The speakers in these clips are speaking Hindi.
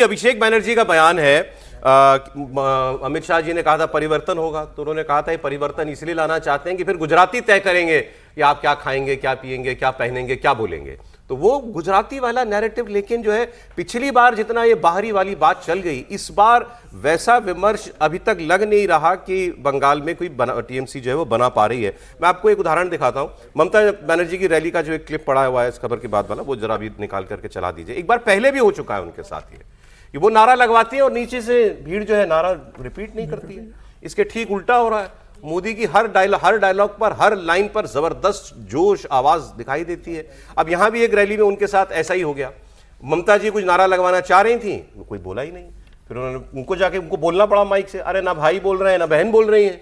अभिषेक बैनर्जी का बयान है। अमित शाह जी ने कहा था परिवर्तन होगा, तो उन्होंने कहा था ये परिवर्तन इसलिए लाना चाहते हैं कि फिर गुजराती तय करेंगे कि आप क्या खाएंगे, क्या पिएंगे, क्या पहनेंगे, क्या बोलेंगे। तो वो गुजराती वाला नैरेटिव, लेकिन जो है पिछली बार जितना ये बाहरी वाली बात चल गई, इस बार वैसा विमर्श अभी तक लग नहीं रहा कि बंगाल में कोई टीएमसी जो है वो बना पा रही है। मैं आपको एक उदाहरण दिखाता हूं। ममता बनर्जी की रैली का जो एक क्लिप पड़ा हुआ है इस खबर के बाद वाला, वो जरा भी निकाल करके चला दीजिए। एक बार पहले भी हो चुका है उनके साथ ये कि वो नारा लगवाती है और नीचे से भीड़ जो है नारा रिपीट नहीं करती है। इसके ठीक उल्टा हो रहा है। मोदी की हर डायलॉग पर, हर लाइन पर जबरदस्त जोश आवाज दिखाई देती है। अब यहां भी एक रैली में उनके साथ ऐसा ही हो गया। ममता जी कुछ नारा लगवाना चाह रही थी, कोई बोला ही नहीं। फिर उन्होंने उनको जाके उनको बोलना पड़ा माइक से, अरे ना भाई बोल रहे हैं ना बहन बोल रही है,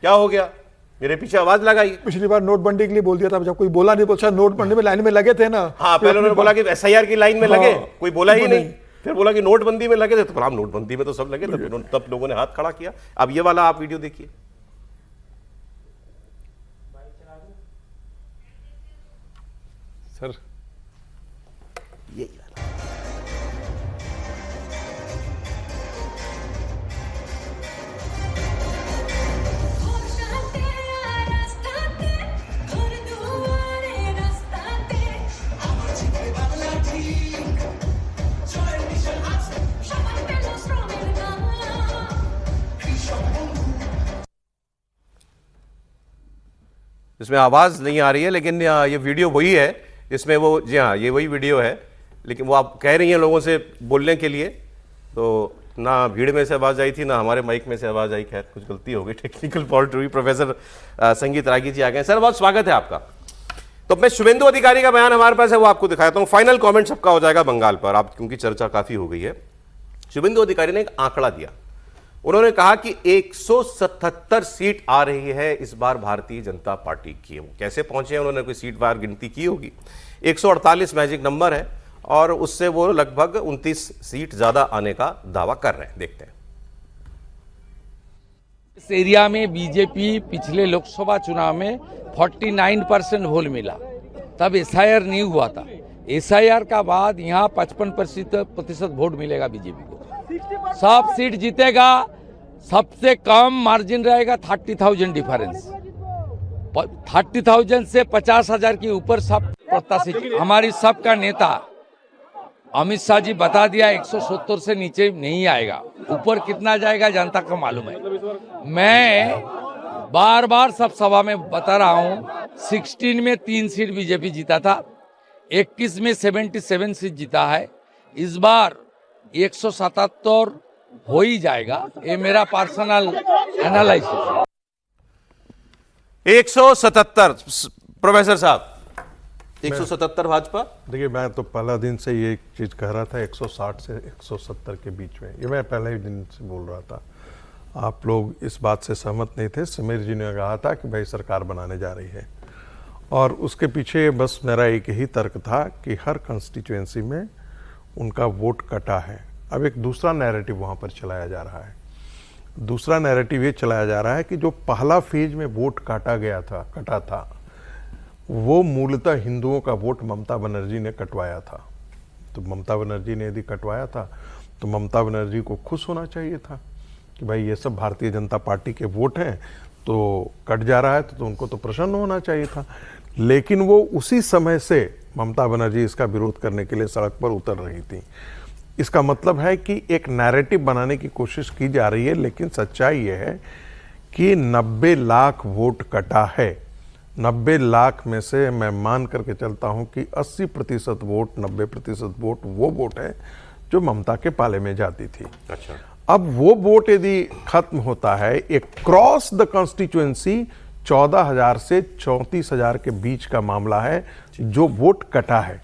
क्या हो गया, मेरे पीछे आवाज लगाई। पिछली बार नोटबंदी के लिए बोल दिया था, जब कोई बोला नहीं, बोला नोटबंदी में लाइन में लगे थे ना। हाँ, पहले उन्होंने बोला कि एसआईआर की लाइन में लगे, कोई बोला ही नहीं। फिर बोला कि नोटबंदी में लगे थे, तो हम नोटबंदी में तो सब लगे थे, तब लोगों ने हाथ खड़ा किया। अब ये वाला आप वीडियो देखिए। सर यही इसमें आवाज नहीं आ रही है, लेकिन ये वीडियो वही है। इसमें वो, जी हाँ, ये वही वीडियो है, लेकिन वो आप कह रही हैं लोगों से बोलने के लिए, तो ना भीड़ में से आवाज आई थी ना हमारे माइक में से आवाज आई। खैर, कुछ गलती हो गई, टेक्निकल फॉल्ट हुई। प्रोफेसर संगीत रागी जी आ गए। सर, बहुत स्वागत है आपका। तो मैं शुभेंदु अधिकारी का बयान हमारे पास है, वो आपको दिखाता हूं। फाइनल कॉमेंट सबका हो जाएगा बंगाल पर, आप क्योंकि चर्चा काफी हो गई है। शुभेंदु अधिकारी ने एक आंकड़ा दिया। उन्होंने कहा कि 177 सीट आ रही है इस बार भारतीय जनता पार्टी की। वो कैसे पहुंचे हैं, उन्होंने कोई सीट बार गिनती की होगी। 148 मैजिक नंबर है और उससे वो लगभग 29 सीट ज्यादा आने का दावा कर रहे हैं। देखते हैं। इस एरिया में बीजेपी पिछले लोकसभा चुनाव में 49% वोट मिला, तब एसआईआर नहीं हुआ था। एसआईआर का बाद यहाँ 55% वोट मिलेगा बीजेपी को, सब सीट जीतेगा। सबसे कम मार्जिन रहेगा 30,000 डिफरेंस, 30,000 से 50,000 के ऊपर सब प्रत्याशी। हमारी सबका नेता अमित शाह जी बता दिया 170 से नीचे नहीं आएगा, ऊपर कितना जाएगा जनता को मालूम है। मैं बार बार सब सभा में बता रहा हूं, 16 में 3 सीट बीजेपी जीता था, 21 में 77 सीट जीता है, इस बार 177 हो ही जाएगा। ये मेरा पर्सनल एनालिसिस। 177 प्रोफेसर साहब, 177 भाजपा। देखिए, मैं तो पहला दिन से ये चीज कह रहा था 160 से 170 के बीच में, ये मैं पहले ही दिन से बोल रहा था। आप लोग इस बात से सहमत नहीं थे। समीर जी ने कहा था कि भाई सरकार बनाने जा रही है, और उसके पीछे बस मेरा एक ही तर्क था कि हर कंस्टिट्यूएंसी में उनका वोट कटा है। अब एक दूसरा नैरेटिव वहाँ पर चलाया जा रहा है। दूसरा नैरेटिव ये चलाया जा रहा है कि जो पहला फेज में वोट कटा था, वो मूलतः हिंदुओं का वोट ममता बनर्जी ने कटवाया था। तो ममता बनर्जी ने यदि कटवाया था तो ममता बनर्जी को खुश होना चाहिए था कि भाई ये सब भारतीय जनता पार्टी के वोट हैं, तो कट जा रहा है तो उनको तो प्रसन्न होना चाहिए था। लेकिन वो उसी समय से ममता बनर्जी इसका विरोध करने के लिए सड़क पर उतर रही थी। इसका मतलब है कि एक नैरेटिव बनाने की कोशिश की जा रही है, लेकिन सच्चाई यह है कि 90 लाख वोट कटा है। 90 लाख में से मैं मान करके चलता हूं कि 80% वोट, 90% वोट वो वोट है जो ममता के पाले में जाती थी। अच्छा, अब वो वोट यदि खत्म होता है, एक क्रॉस द कॉन्स्टिट्यूएंसी 14,000 से 34,000 के बीच का मामला है जो वोट कटा है,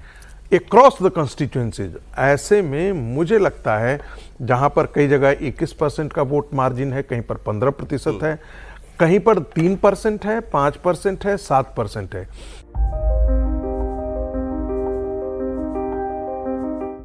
एक क्रॉस द कॉन्स्टिट्यूएंसीज। ऐसे में मुझे लगता है जहां पर कई जगह 21% का वोट मार्जिन है, कहीं पर 15% है, कहीं पर 3% है, 5% है, 7% है।